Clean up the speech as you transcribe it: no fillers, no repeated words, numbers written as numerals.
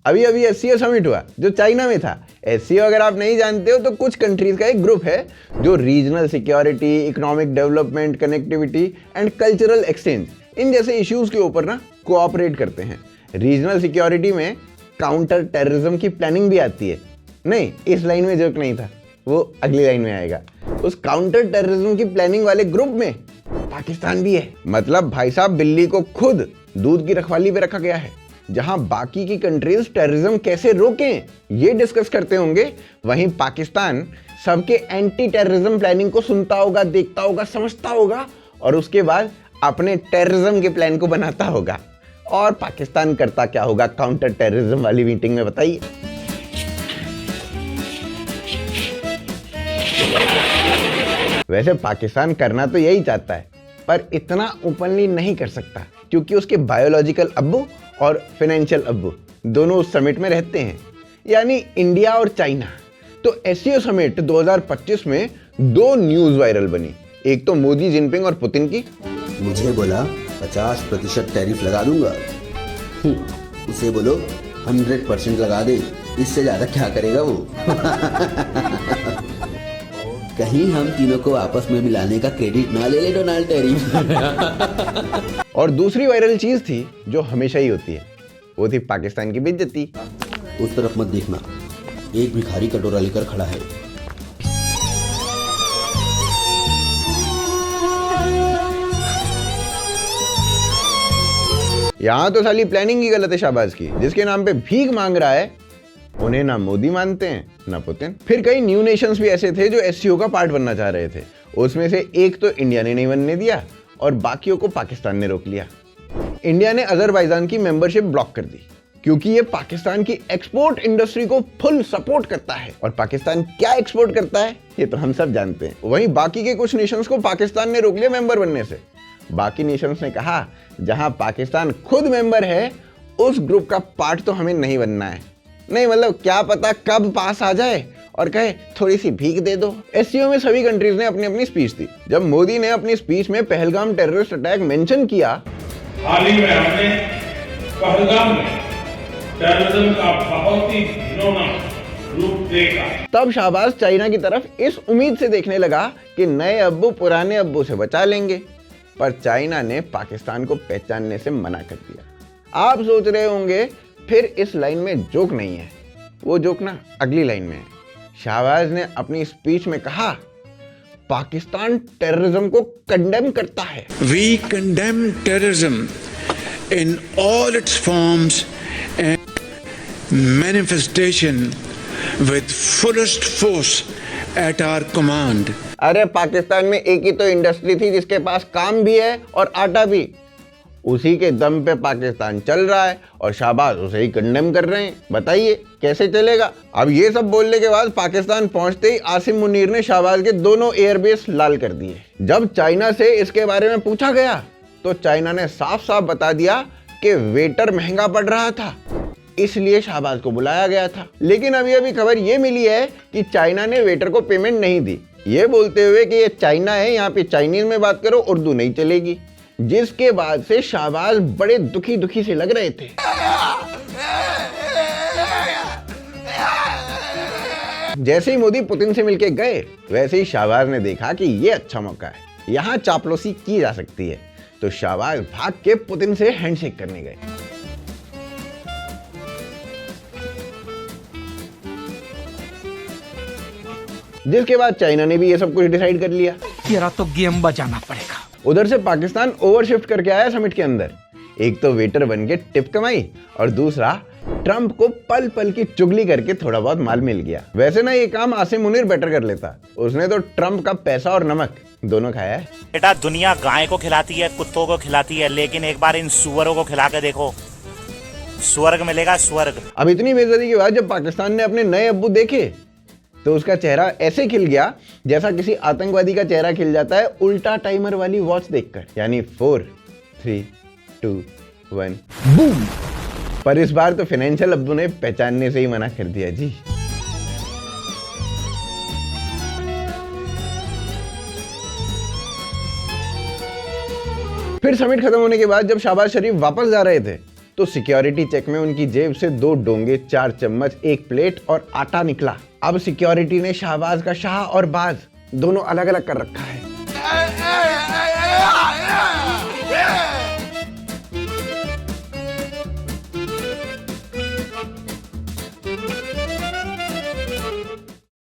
अभी अभी SCO summit हुआ जो चाइना में था। एससीओ अगर आप नहीं जानते हो तो कुछ कंट्रीज का एक ग्रुप है जो regional security, economic development, connectivity and cultural exchange इन जैसे इश्यूज के ऊपर ना कोऑपरेट करते हैं। रीजनल सिक्योरिटी में काउंटर टेररिज्म की प्लानिंग भी आती है। नहीं, इस लाइन में जोक नहीं था, वो अगली लाइन में आएगा। उस काउंटर टेररिज्म की प्लानिंग वाले ग्रुप में पाकिस्तान भी है। मतलब भाई साहब, बिल्ली को खुद दूध की रखवाली पे रखा गया है। जहां बाकी की कंट्रीज टेररिज्म कैसे रोकें ये डिस्कस करते होंगे, वहीं पाकिस्तान सबके एंटी टेररिज्म प्लानिंग को सुनता होगा, देखता होगा, समझता होगा और उसके बाद अपने टेररिज्म के प्लान को बनाता होगा। और पाकिस्तान करता क्या होगा काउंटर टेररिज्म वाली मीटिंग में, बताइए। वैसे पाकिस्तान करना तो यही चाहता है, पर इतना ओपनली नहीं कर सकता क्योंकि उसके बायोलॉजिकल अब्बू और फाइनेंशियल अब्बू दोनों उस समिट में रहते हैं, यानी इंडिया और चाइना। तो एससीओ समिट 2025 में 2 न्यूज वायरल बनी। एक तो मोदी, जिनपिंग और पुतिन की। मुझे बोला 50% टैरिफ लगा दूंगा, उसे बोलो 100% लगा दे, इससे ज्यादा क्या करेगा वो। कहीं हम तीनों को आपस में मिलाने का क्रेडिट ना ले ले डोनाल्ड टैरिफ। और दूसरी वायरल चीज थी जो हमेशा ही होती है, वो थी पाकिस्तान की बेइज्जती। उस तरफ मत देखना, एक भिखारी कटोरा लेकर खड़ा है। यहां तो साली प्लानिंग ही गलत है शाहबाज की। जिसके नाम पे भीख मांग रहा है उन्हें ना मोदी मानते हैं ना पुतिन। फिर कई न्यू नेशंस भी ऐसे थे जो एससीओ का पार्ट बनना चाह रहे थे। उसमें से एक तो इंडिया ने नहीं बनने दिया और बाकियों को पाकिस्तान ने रोक लिया। इंडिया ने अजरबैजान की मेंबरशिप ब्लॉक कर दी क्योंकि ये पाकिस्तान की एक्सपोर्ट इंडस्ट्री को फुल सपोर्ट करता है। और पाकिस्तान क्या एक्सपोर्ट करता है ये तो हम सब जानते हैं। वहीं बाकी के कुछ नेशंस को पाकिस्तान ने रोक लिया मेंबर बनने से। बाकी नेशंस ने कहा जहां पाकिस्तान खुद मेंबर है उस ग्रुप का पार्ट तो हमें नहीं बनना है। नहीं मतलब क्या पता कब पास आ जाए और कहे थोड़ी सी भीख दे दो। एससीओ में सभी कंट्रीज ने अपनी अपनी स्पीच दी। जब मोदी ने अपनी स्पीच में पहलगाम टेररिस्ट अटैक मेंशन किया, हाल ही में हमने पहलगाम में टेररिज्म का बहुत ही घिनौना रूप देखा, तब शाहबाज चाइना की तरफ इस उम्मीद से देखने लगा कि नए अब्बू पुराने अब्बू से बचा लेंगे। पर चाइना ने पाकिस्तान को पहचानने से मना कर दिया। आप सोच रहे होंगे फिर इस लाइन में जोक नहीं है, वो जोक ना अगली लाइन में है। शाहबाज ने अपनी स्पीच में कहा पाकिस्तान टेररिज्म को कंडेम करता है। We condemn terrorism in all its forms and manifestation with fullest force at our command. अरे पाकिस्तान में एक ही तो इंडस्ट्री थी जिसके पास काम भी है और आटा भी, उसी के दम पे पाकिस्तान चल रहा है और शाहबाज उसे ही कंडेम कर रहे हैं। बताइए कैसे चलेगा। अब ये सब बोलने के बाद पाकिस्तान पहुंचते ही आसिम मुनीर ने शाहबाज के दोनों एयरबेस लाल कर दिए। जब चाइना से इसके बारे में पूछा गया तो चाइना ने साफ साफ बता दिया कि वेटर महंगा पड़ रहा था, इसलिए शाहबाज को बुलाया गया था। लेकिन अभी अभी खबर ये मिली है कि चाइना ने वेटर को पेमेंट नहीं दी, ये बोलते हुए कि ये चाइना है, यहाँ पे चाइनीज में बात करो, उर्दू नहीं चलेगी। जिसके बाद से शाहबाज बड़े दुखी दुखी से लग रहे थे। जैसे ही मोदी पुतिन से मिलके गए वैसे ही शाहबाज ने देखा कि ये अच्छा मौका है, यहाँ चापलूसी की जा सकती है। तो शाहबाज भाग के पुतिन से हैंडशेक करने गए। जिसके बाद चाइना ने भी ये सब कुछ डिसाइड कर लिया। तेरा तो गेम बजाना पड़ेगा। उधर से पाकिस्तान ओवरशिफ्ट करके आया समिट के अंदर। एक तो वेटर बन के टिप कमाई और दूसरा ट्रंप को पल पल की चुगली करके थोड़ा बहुत माल मिल गया। वैसे ना ये काम आसिम मुनीर बेटर कर लेता, उसने तो ट्रंप का पैसा और नमक दोनों खाया है। बेटा दुनिया गाय को खिलाती है, कुत्तों को खिलाती है, लेकिन एक बार इन सुअरों को खिला के देखो, स्वर्ग मिलेगा, स्वर्ग। अब इतनी बेइज्जती के बाद जब पाकिस्तान ने अपने नए अब्बू देखे तो उसका चेहरा ऐसे खिल गया जैसा किसी आतंकवादी का चेहरा खिल जाता है उल्टा टाइमर वाली वॉच देखकर, यानी 4, 3, 2, 1 बूम। पर इस बार तो फाइनेंशियल अब्बू ने पहचानने से ही मना कर दिया जी। फिर समिट खत्म होने के बाद जब शाहबाज शरीफ वापस जा रहे थे तो सिक्योरिटी चेक में उनकी जेब से 2 डोंगे, 4 चम्मच, 1 प्लेट और आटा निकला। अब सिक्योरिटी ने शाहबाज का शाह और बाज दोनों अलग अलग कर रखा है।